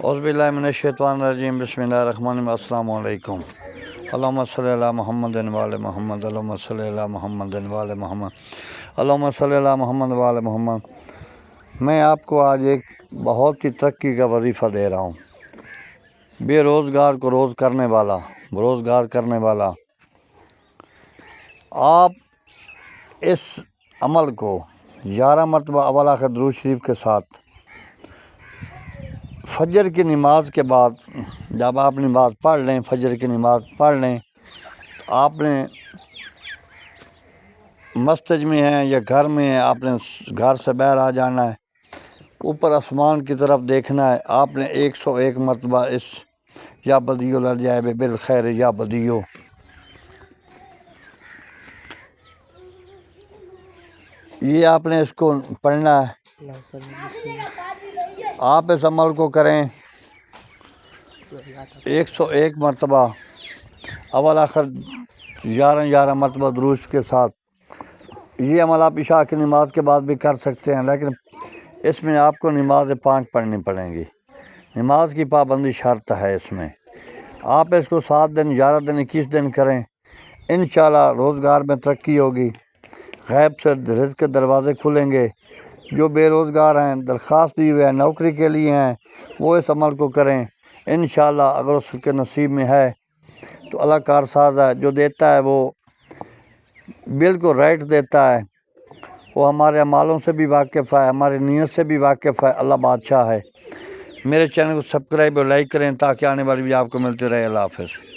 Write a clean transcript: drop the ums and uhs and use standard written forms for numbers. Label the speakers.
Speaker 1: اعوذ باللہ من الشیطان الرجیم بسم اللہ الرحمن الرحیم السلام علیکم اللہم صلی علی محمد وعلی محمد اللہم صلی علی محمد وعلی محمد اللہم صلی علی محمد وعلی محمد۔ میں آپ کو آج ایک بہت ہی ترقی کا وظیفہ دے رہا ہوں۔ بے روزگار کو روزگار کرنے والا آپ اس عمل کو 11 مرتبہ اول آخر درود شریف کے ساتھ فجر کی نماز کے بعد جب آپ نماز پڑھ لیں، فجر کی نماز پڑھ لیں، آپ نے مسجد میں ہیں یا گھر میں ہیں، آپ نے گھر سے باہر آ جانا ہے، اوپر آسمان کی طرف دیکھنا ہے، آپ نے 101 مرتبہ اس یا بدیو الجائب بالخیر یا بدیو یہ آپ نے اس کو پڑھنا ہے۔ آپ اس عمل کو کریں 101 مرتبہ اول آخر 11 مرتبہ درود کے ساتھ۔ یہ عمل آپ عشاء کی نماز کے بعد بھی کر سکتے ہیں، لیکن اس میں آپ کو نماز 5 پڑھنی پڑیں گی۔ نماز کی پابندی شرط ہے اس میں۔ آپ اس کو 7 دن 11 دن 21 دن کریں، انشاءاللہ روزگار میں ترقی ہوگی، غیب سے رزق کے دروازے کھلیں گے۔ جو بے روزگار ہیں، درخواست دی ہوئے ہیں، نوکری کے لیے ہیں، وہ اس عمل کو کریں انشاءاللہ۔ اگر اس کے نصیب میں ہے تو اللہ کارساز ہے، جو دیتا ہے وہ بالکل رائٹ دیتا ہے، وہ ہمارے اعمالوں سے بھی واقف ہے، ہماری نیت سے بھی واقف ہے، اللہ بادشاہ ہے۔ میرے چینل کو سبسکرائب اور لائک کریں تاکہ آنے والی بھی آپ کو ملتے رہے۔ اللہ حافظ۔